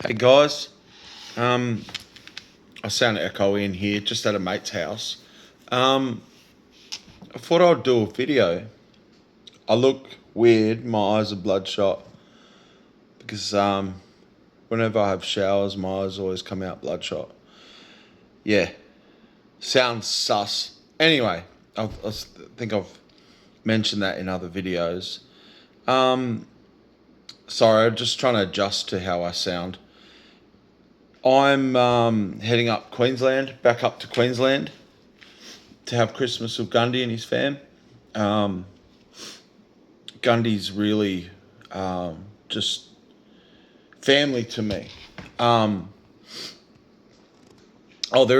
Hey guys, I sound echoey in here, just at a mate's house. I thought I'd do a video. I look weird, my eyes are bloodshot because whenever I have showers, my eyes always come out bloodshot. Yeah, sounds sus. Anyway, I think I've mentioned that in other videos. Sorry, I'm just trying to adjust to how I sound. I'm heading back up to Queensland to have Christmas with Gundy and his fam. Gundy's really just family to me. There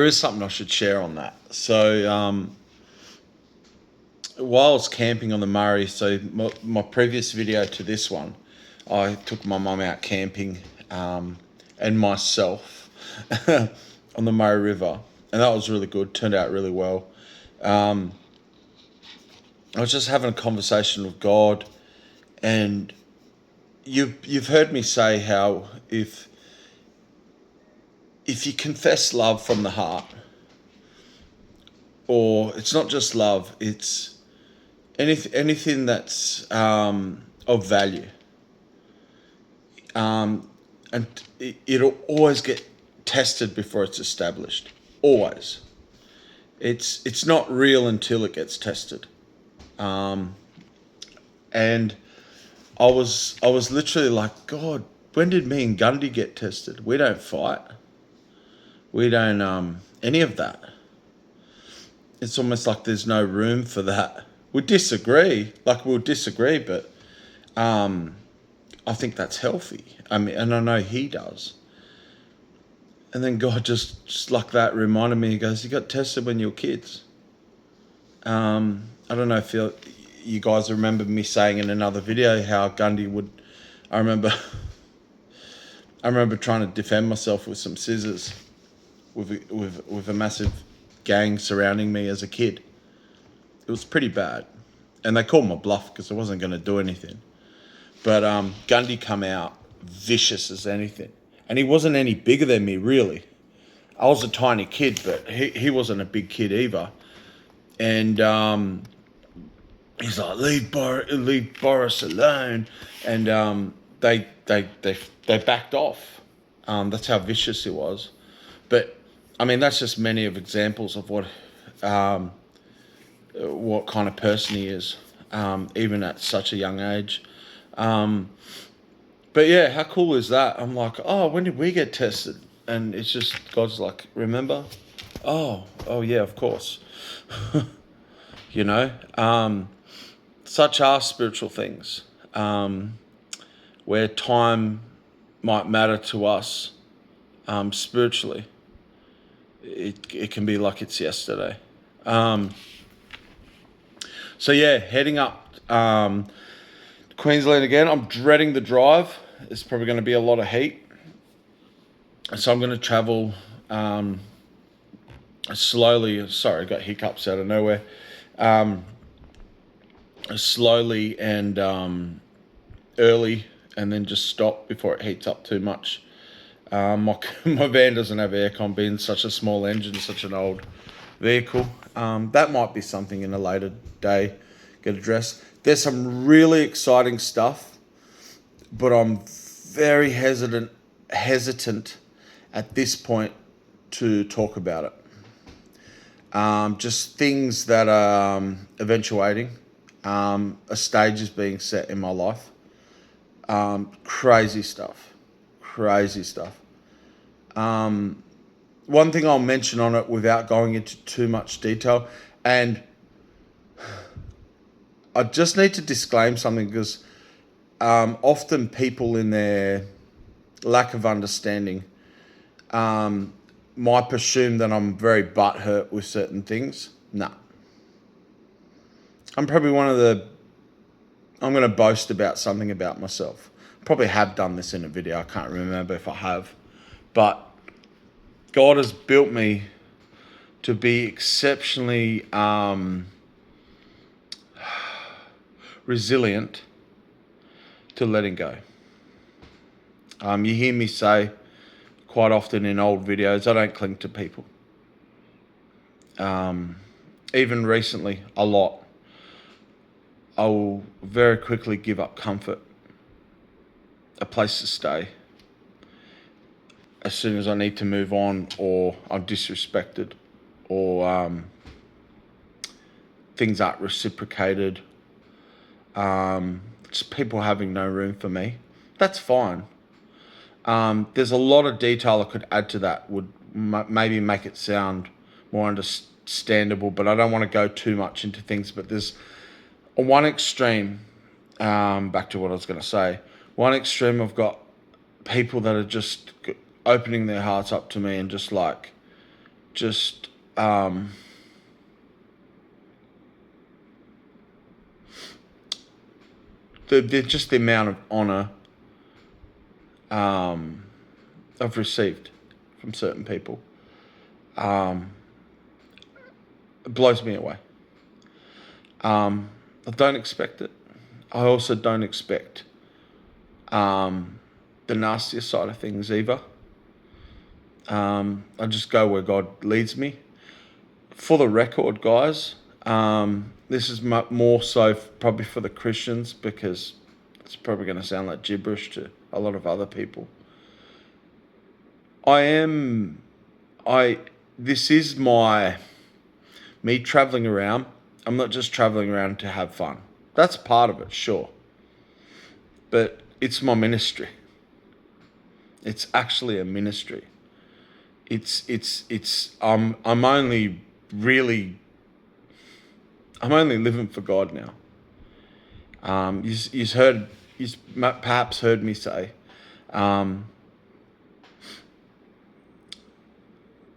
is something I should share on that. So while I was camping on the Murray, so my previous video to this one, I took my mum out camping and myself on the Murray River, and that was really good. Turned out really well. I was just having a conversation with God, and you've heard me say how if you confess love from the heart, or it's not just love, it's anything that's of value, and it'll always get tested before it's established. Always, it's not real until it gets tested. And I was literally like, God, when did me and Gundy get tested? We don't fight. We don't any of that. It's almost like there's no room for that. We disagree, we'll disagree, but I think that's healthy. I mean, and I know he does. And then God just like that reminded me. He goes, "You got tested when you were kids." I don't know if you guys remember me saying in another video how Gundy would. I remember trying to defend myself with some scissors, with a massive gang surrounding me as a kid. It was pretty bad, and they called my bluff because I wasn't going to do anything. But Gundy come out vicious as anything, and he wasn't any bigger than me really. I was a tiny kid, but he wasn't a big kid either. And he's like, leave Boris alone, and they backed off. That's how vicious he was. But I mean, that's just many of examples of what kind of person he is, even at such a young age. But yeah, how cool is that? I'm like, oh, when did we get tested? And it's just God's like, remember? Oh yeah, of course. You know, such are spiritual things, where time might matter to us spiritually. It can be like it's yesterday. So yeah, heading up Queensland again. I'm dreading the drive. It's probably going to be a lot of heat. So I'm going to travel slowly. Sorry, I got hiccups out of nowhere. Slowly and early, and then just stop before it heats up too much. My van doesn't have aircon, being such a small engine, such an old vehicle. That might be something in a later day get addressed. There's some really exciting stuff, but I'm very hesitant at this point to talk about it. Just things that are eventuating. A stage is being set in my life. Crazy stuff. One thing I'll mention on it without going into too much detail, and I just need to disclaim something because often people in their lack of understanding might presume that I'm very butthurt with certain things. Nah. I'm probably I'm going to boast about something about myself. Probably have done this in a video. I can't remember if I have. But God has built me to be exceptionally resilient to letting go. You hear me say quite often in old videos, I don't cling to people. Even recently, a lot. I will very quickly give up comfort, a place to stay, as soon as I need to move on, or I'm disrespected, or things aren't reciprocated. Just people having no room for me. That's fine. There's a lot of detail I could add to that, would maybe make it sound more understandable, but I don't want to go too much into things. But there's on one extreme, back to what I was going to say, one extreme I've got people that are just opening their hearts up to me and just just the amount of honour I've received from certain people, it blows me away. I don't expect it. I also don't expect the nastier side of things either. I just go where God leads me. For the record, guys, this is more so probably for the Christians, because it's probably going to sound like gibberish to a lot of other people. This is me traveling around. I'm not just traveling around to have fun. That's part of it, sure. But it's my ministry. It's actually a ministry. I'm only living for God now. You've perhaps heard me say,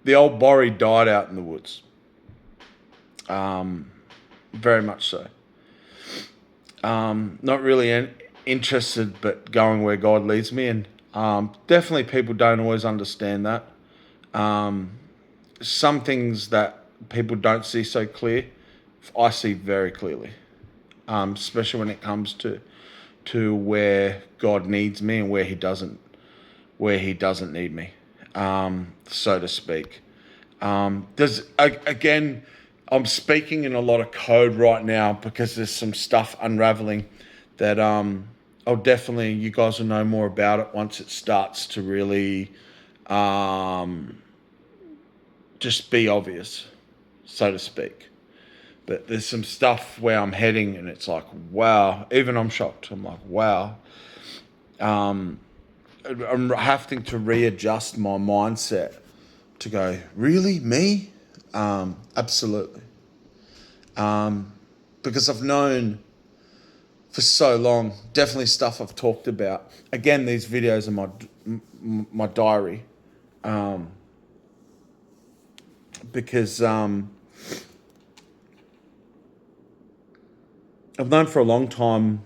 the old Borrie died out in the woods. Very much so. Not really interested, but going where God leads me, and definitely people don't always understand that. Some things that people don't see so clear, I see very clearly, especially when it comes to where God needs me and where He doesn't need me, so to speak. I'm speaking in a lot of code right now because there's some stuff unraveling that you guys will know more about it once it starts to really just be obvious, so to speak. But there's some stuff where I'm heading and it's like, wow, even I'm shocked. I'm like, wow. I'm having to readjust my mindset to go, really, me? Absolutely. Because I've known for so long, definitely stuff I've talked about. Again, these videos are my diary. Because I've known for a long time,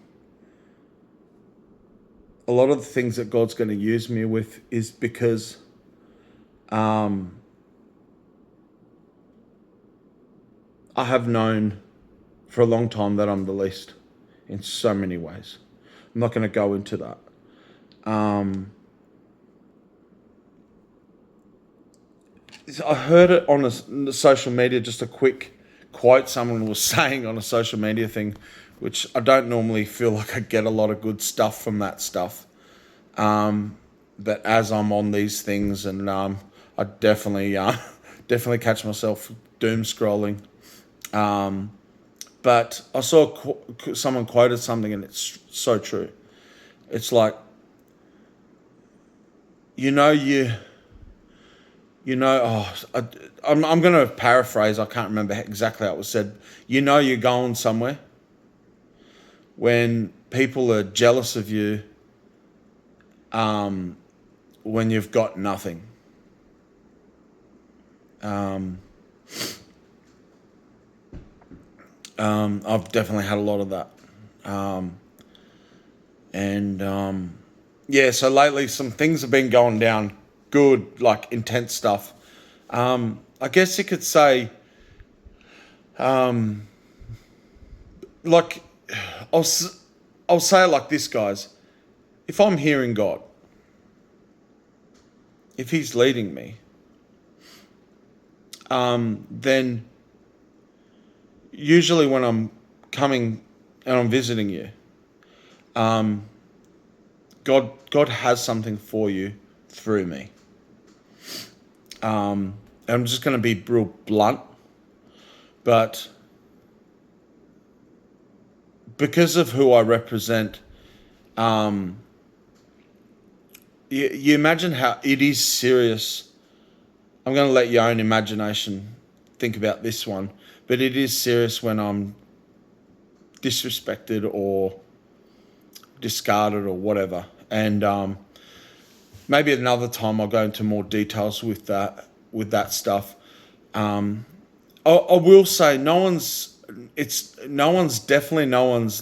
a lot of the things that God's going to use me with is because I have known for a long time that I'm the least in so many ways. I'm not going to go into that. I heard it on the social media, just a quick quote someone was saying on a social media thing, which I don't normally feel like I get a lot of good stuff from that stuff. But as I'm on these things, and I definitely catch myself doom scrolling. But I saw someone quoted something, and it's so true. It's like, I'm going to paraphrase. I can't remember exactly how it was said. You're going somewhere when people are jealous of you, when you've got nothing. I've definitely had a lot of that. So lately some things have been going down good, like intense stuff. I guess you could say, like, I'll say it like this, guys. If I'm hearing God, if he's leading me, then usually when I'm coming and I'm visiting you, God has something for you through me. I'm just going to be real blunt, but because of who I represent, you imagine how it is serious. I'm going to let your own imagination think about this one, but it is serious when I'm disrespected or discarded or whatever. And maybe another time I'll go into more details with that stuff. I will say no one's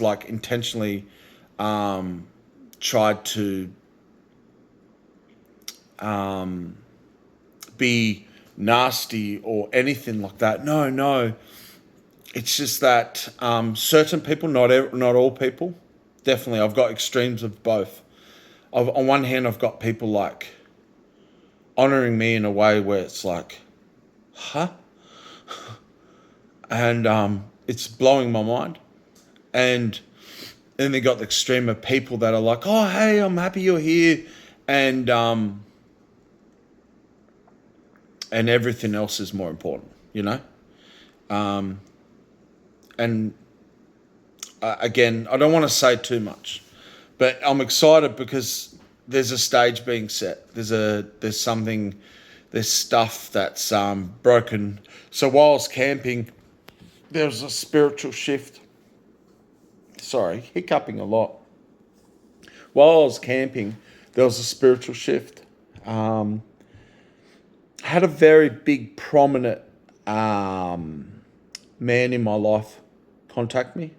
like intentionally tried to be nasty or anything like that. No. It's just that certain people, not all people, definitely. I've got extremes of both. On one hand, I've got people like honoring me in a way where it's like, huh? And it's blowing my mind. And then they got the extreme of people that are like, oh, hey, I'm happy you're here. And everything else is more important, you know? And again, I don't want to say too much, but I'm excited because there's a stage being set. There's stuff that's broken. So while I was camping, there was a spiritual shift. Sorry, hiccuping a lot. While I was camping, there was a spiritual shift. I had a very big, prominent man in my life contact me.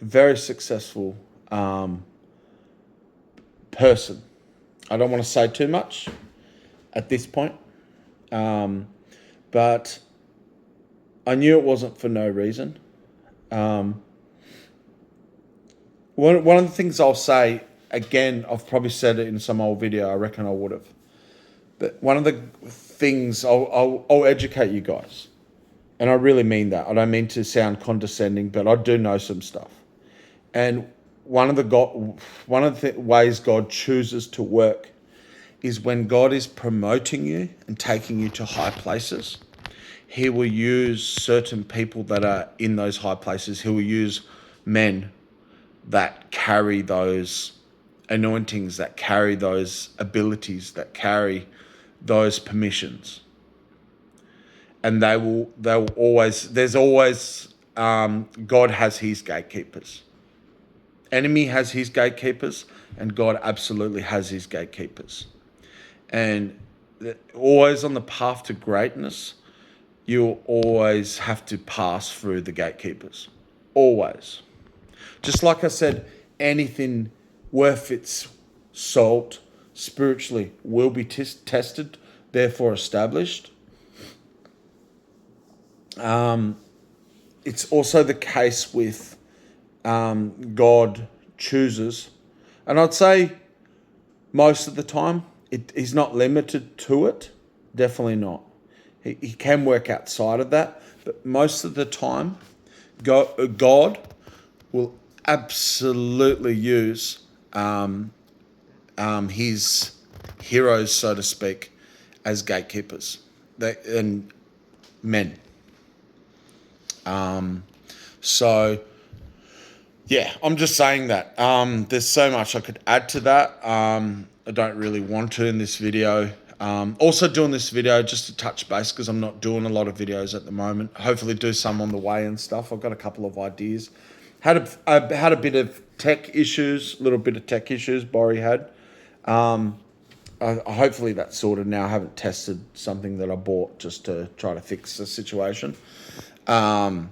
Very successful person. I don't want to say too much at this point, but I knew it wasn't for no reason. One of the things I'll say, again, I've probably said it in some old video, I reckon I would have. But one of the things, I'll educate you guys. And I really mean that. I don't mean to sound condescending, but I do know some stuff. And one of the ways God chooses to work is when God is promoting you and taking you to high places. He will use certain people that are in those high places. He will use men that carry those anointings, that carry those abilities, that carry those permissions. And they'll always, God has his gatekeepers. Enemy has his gatekeepers, and God absolutely has his gatekeepers. And always on the path to greatness, you'll always have to pass through the gatekeepers. Always. Just like I said, anything worth its salt spiritually will be tested, therefore established. It's also the case with God chooses, and I'd say most of the time he's not limited to it. Definitely not. He can work outside of that, but most of the time God will absolutely use his heroes, so to speak, as gatekeepers and men. So yeah, I'm just saying that. There's so much I could add to that. I don't really want to in this video. Also doing this video just to touch base because I'm not doing a lot of videos at the moment. Hopefully do some on the way and stuff. I've got a couple of ideas. I had a bit of tech issues, Borry had. Hopefully that's sorted now. I haven't tested something that I bought just to try to fix the situation. But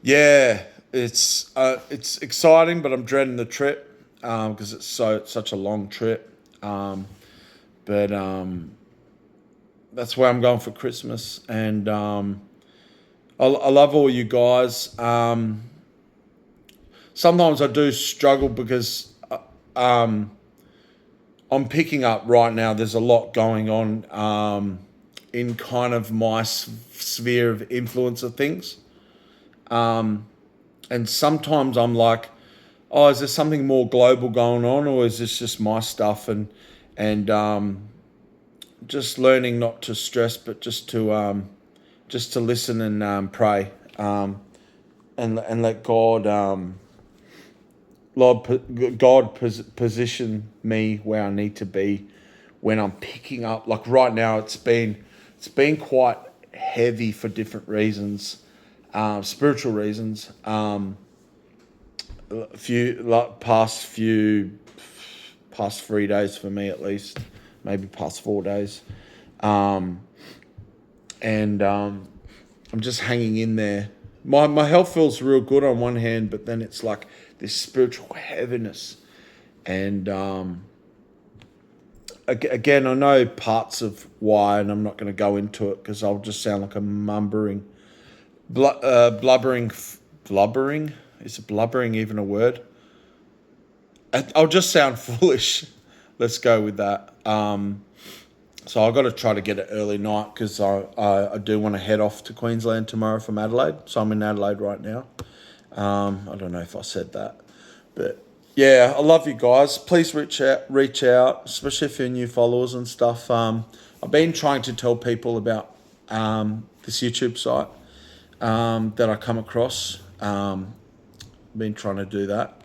yeah, it's exciting, but I'm dreading the trip because it's such a long trip. But that's where I'm going for Christmas, and I love all you guys. Sometimes I do struggle because I'm picking up right now. There's a lot going on in kind of my sphere of influence of things, and sometimes I'm like, oh, is there something more global going on, or is this just my stuff? And just learning not to stress, but just to listen and pray, and let God position me where I need to be when I'm picking up. Like right now, it's been quite heavy for different reasons, spiritual reasons. Past 3 days for me at least, maybe past 4 days, and I'm just hanging in there. My health feels real good on one hand, but then it's like this spiritual heaviness. And again, I know parts of why, and I'm not going to go into it because I'll just sound like a blubbering. Is blubbering even a word? I'll just sound foolish. Let's go with that. So I've got to try to get it early night because I do want to head off to Queensland tomorrow from Adelaide. So I'm in Adelaide right now. I don't know if I said that, but yeah, I love you guys. Please reach out, especially if you're new followers and stuff. I've been trying to tell people about this YouTube site that I come across. Been trying to do that.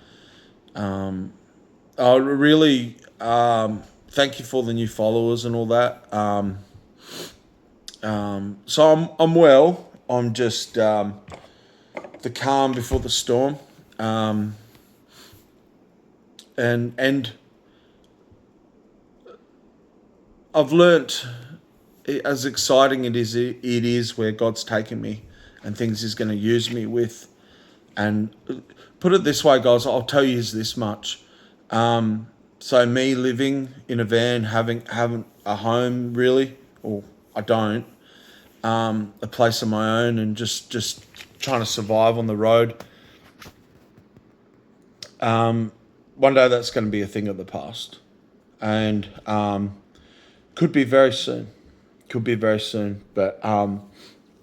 I really thank you for the new followers and all that. So I'm well. I'm just the calm before the storm. And I've learnt, as exciting it is where God's taken me and things He's going to use me with. And put it this way, guys, I'll tell you this much. So me living in a van, having a home really, or I don't, a place of my own, and just trying to survive on the road. One day that's going to be a thing of the past, and could be very soon. But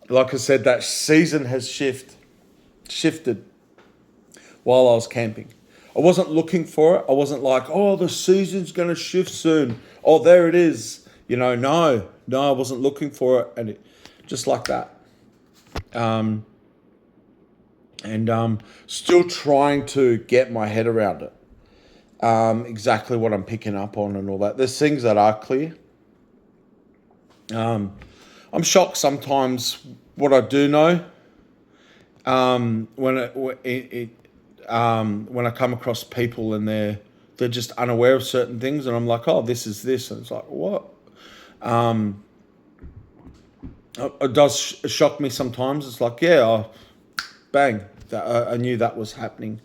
like I said, that season has shifted while I was camping. I wasn't looking for it. I wasn't like, oh, the season's going to shift soon. Oh, there it is. No, I wasn't looking for it. And just like that. And still trying to get my head around it. Exactly what I'm picking up on and all that. There's things that are clear. I'm shocked sometimes what I do know. When I come across people and they're just unaware of certain things, and I'm like, oh, this is this, and it's like, what? It does shock me sometimes. It's like, yeah, bang, I knew that was happening.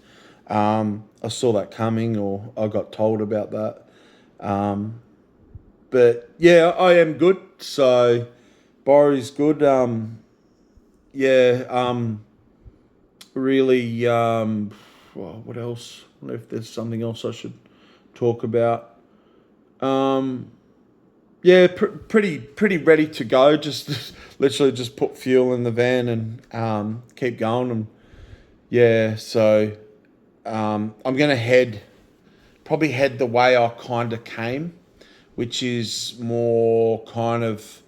I saw that coming, or I got told about that. But yeah, I am good. So Borrow's good. Really, well, what else? I wonder if there's something else I should talk about. Yeah, pretty ready to go. Just literally just put fuel in the van and keep going. And yeah, so I'm gonna probably head the way I kind of came, which is more kind of,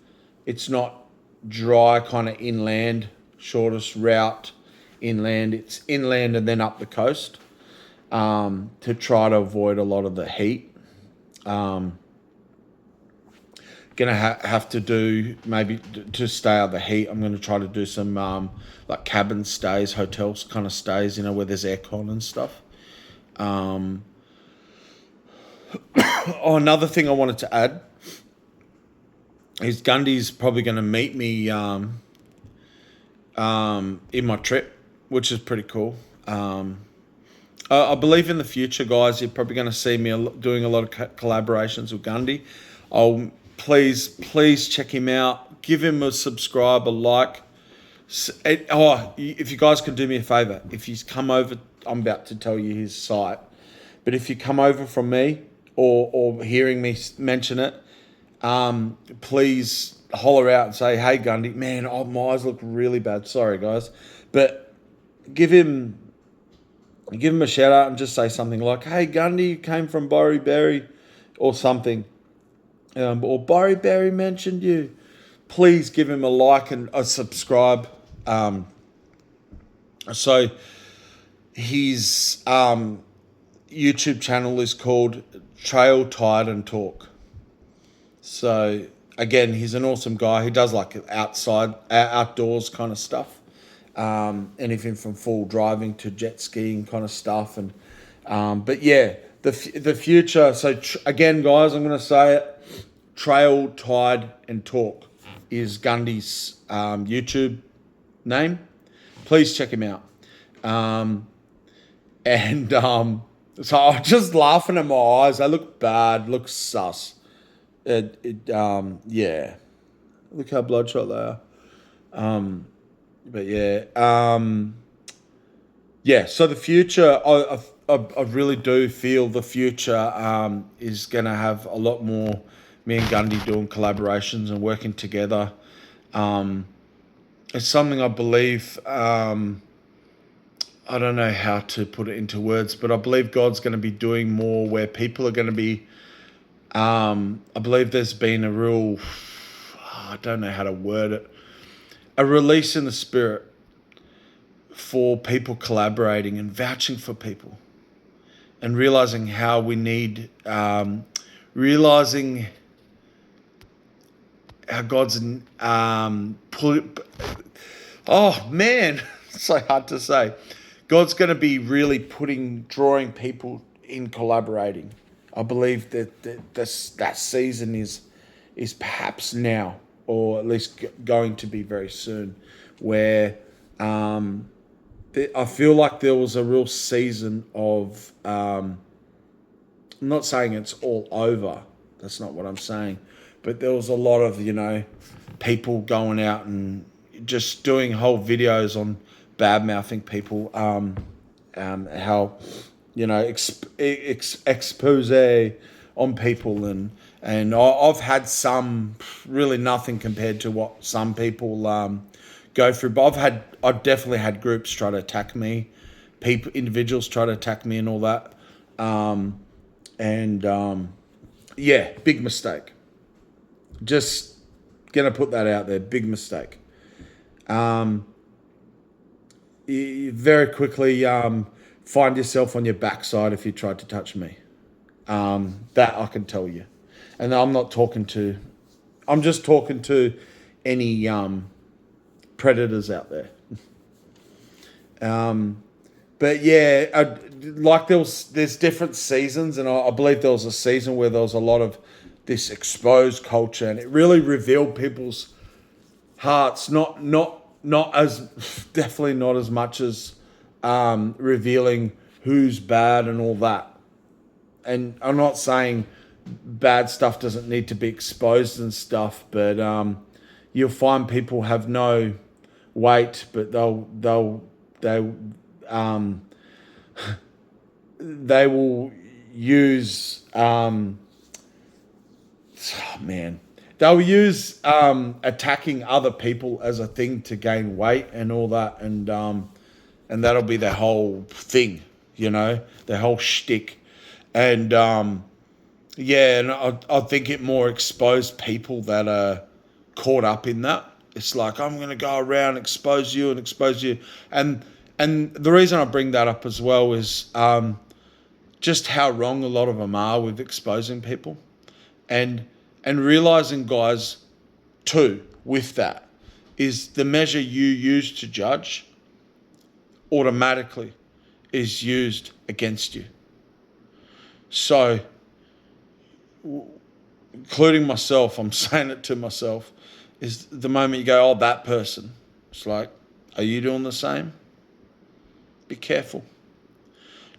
it's not dry, kind of inland, shortest route inland. It's inland and then up the coast, to try to avoid a lot of the heat. Gonna have to do, maybe to stay out of the heat, I'm gonna try to do some like cabin stays, hotels kind of stays, where there's aircon and stuff. Another thing I wanted to add is Gundy's probably going to meet me in my trip, which is pretty cool. I believe in the future, guys, you're probably going to see me doing a lot of collaborations with Gundy. Please check him out. Give him a subscribe, a like. If you guys could do me a favor, if you come over, I'm about to tell you his site, but if you come over from me, or hearing me mention it, please holler out and say, "Hey, Gundy, man, my eyes look really bad. Sorry, guys," but give him a shout out and just say something like, "Hey, Gundy, you came from Borry Berry," or something, or Borry Berry mentioned you. Please give him a like and a subscribe. So his YouTube channel is called Trail, Tide and Talk. So again, he's an awesome guy. He does like outdoors kind of stuff. Anything from full driving to jet skiing kind of stuff. And but yeah, the future. So again, guys, I'm going to say it. Trail, Tide and Talk is Gundy's YouTube name. Please check him out. So I'm just laughing at my eyes. They look bad, look sus. Yeah. Look how bloodshot they are. But yeah. So the future, I really do feel the future is going to have a lot more me and Gundy doing collaborations and working together. It's something I believe. I don't know how to put it into words, but I believe God's going to be doing more where people are going to be. I believe there's been a real, I don't know how to word it, a release in the spirit for people collaborating and vouching for people and realizing how we need, realizing how God's oh man, it's so hard to say. God's going to be really drawing people in collaborating. I believe that season is perhaps now, or at least going to be very soon, where I feel like there was a real season of. I'm not saying it's all over. That's not what I'm saying, but there was a lot of people going out and just doing whole videos on bad mouthing people, how expose on people, and I've had some really nothing compared to what some people go through, but I've definitely had groups try to attack me, individuals try to attack me and all that, yeah, big mistake. Just gonna put that out there, big mistake. You very quickly find yourself on your backside if you tried to touch me. That I can tell you. And I'm just talking to any predators out there. But yeah, there's different seasons, and I believe there was a season where there was a lot of this exposed culture, and it really revealed people's hearts, definitely not as much as revealing who's bad and all that. And I'm not saying bad stuff doesn't need to be exposed and stuff, but you'll find people have no weight, but they will use they'll use attacking other people as a thing to gain weight and all that, and that'll be their whole thing, their whole shtick. And and I think it more exposed people that are caught up in that. It's like, I'm going to go around, expose you, and the reason I bring that up as well is just how wrong a lot of them are with exposing people, and realizing, guys, too, with that, is the measure you use to judge automatically is used against you. So, including myself, I'm saying it to myself, is the moment you go, oh, that person, it's like, are you doing the same? Be careful.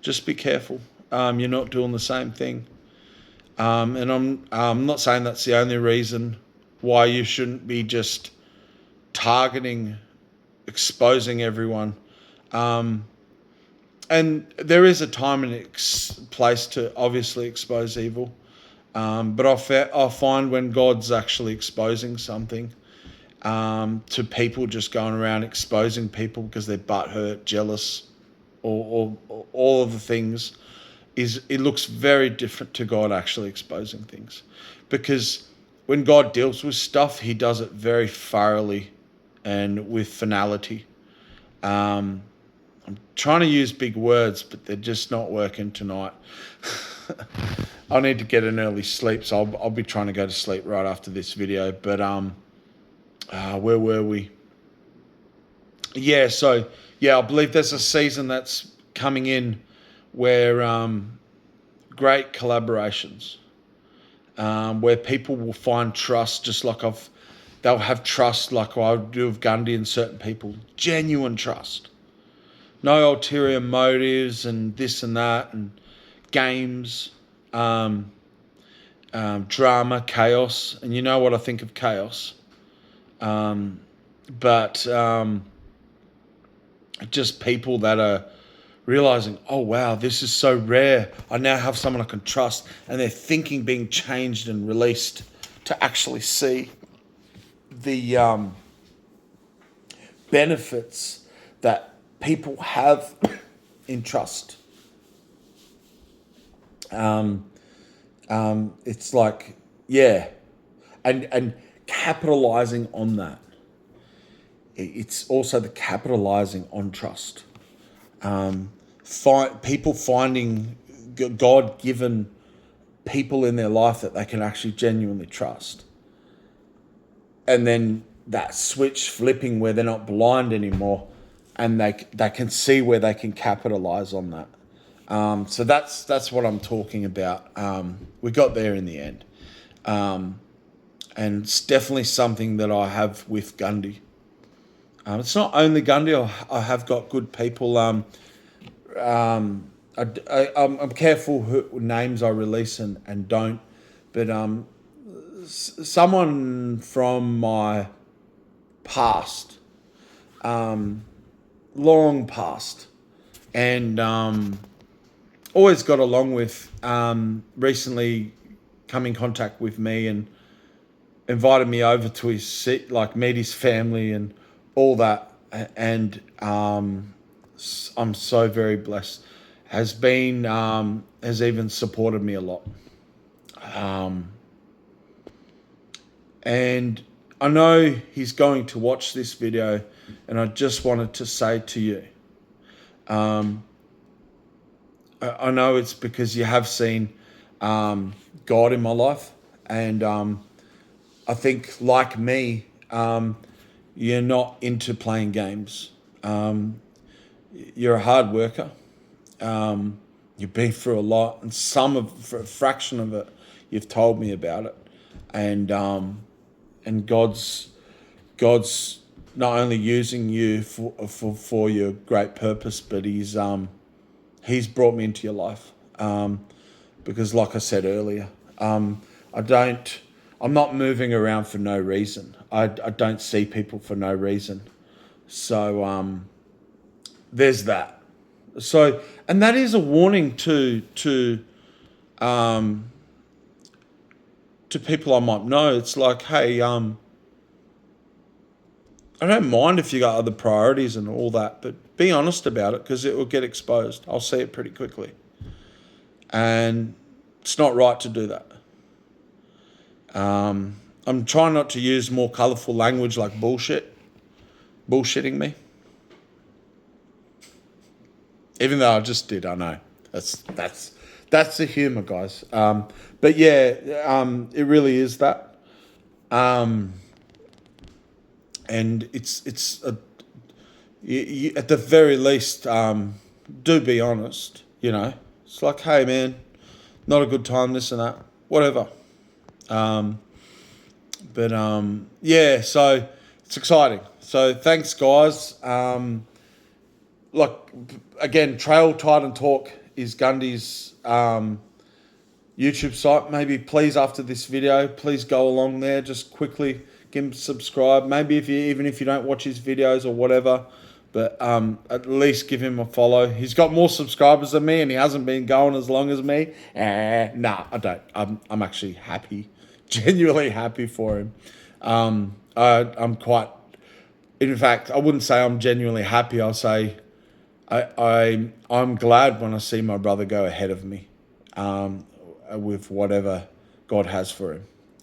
Just be careful. You're not doing the same thing. And I'm not saying that's the only reason why you shouldn't be just targeting, exposing everyone. and there is a time and place to obviously expose evil. But I find when God's actually exposing something to people just going around exposing people because they're butthurt, jealous, or all of the things, it looks very different to God actually exposing things. Because when God deals with stuff, he does it very thoroughly and with finality. I'm trying to use big words, but they're just not working tonight. I need to get an early sleep, so I'll be trying to go to sleep right after this video. But where were we? Yeah, so I believe there's a season that's coming in where great collaborations, where people will find trust, just like they'll have trust like I do with Gundy and certain people, genuine trust. No ulterior motives and this and that and games, drama, chaos. And you know what I think of chaos. But just people that are realizing, oh, wow, this is so rare. I now have someone I can trust. And their thinking being changed and released to actually see the benefits that people have in trust. It's like, yeah, and capitalizing on that. It's also the capitalizing on trust. People finding God-given people in their life that they can actually genuinely trust. And then that switch flipping where they're not blind anymore and they can see where they can capitalize on that. So that's what I'm talking about. We got there in the end. And it's definitely something that I have with Gundy. It's not only Gundy. I have got good people. I'm careful who names I release and don't. But someone from my past, long past, and always got along with, recently come in contact with me and invited me over to his seat, like meet his family and all that. And I'm so very blessed. Has even supported me a lot. And I know he's going to watch this video, and I just wanted to say to you, I know it's because you have seen God in my life, and I think, like me, you're not into playing games. You're a hard worker. You've been through a lot, and for a fraction of it, you've told me about it, and God's not only using you for your great purpose, but He's brought me into your life, because, like I said earlier, I'm not moving around for no reason. I don't see people for no reason. So there's that. So, and that is a warning to people I might know. It's like, hey, I don't mind if you got other priorities and all that, but be honest about it, because it will get exposed. I'll see it pretty quickly. And it's not right to do that. I'm trying not to use more colourful language like bullshitting me. Even though I just did, I know. That's the humour, guys. But yeah, it really is that. And it's you, at the very least, do be honest. You know, it's like, hey man, not a good time, this and that, whatever. Yeah, so it's exciting. So thanks, guys. Look, again, Trail Titan Talk is Gundy's YouTube site. Maybe please, after this video, please go along there. Just quickly give him subscribe. Maybe even if you don't watch his videos or whatever, But at least give him a follow. He's got more subscribers than me, and he hasn't been going as long as me. Nah, I don't. I'm actually happy, genuinely happy for him. I'm quite. In fact, I wouldn't say I'm genuinely happy. I'll say I'm glad when I see my brother go ahead of me, with whatever God has for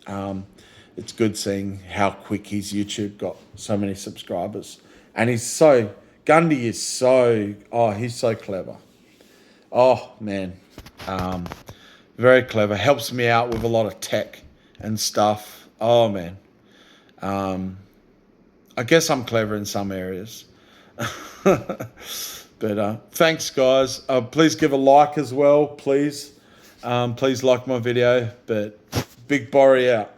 him. It's good seeing how quick his YouTube got so many subscribers, and he's so he's so clever. Oh man, very clever. Helps me out with a lot of tech and stuff. Oh man, I guess I'm clever in some areas. But thanks, guys. Please give a like as well, please. Please like my video. But Big Borry out.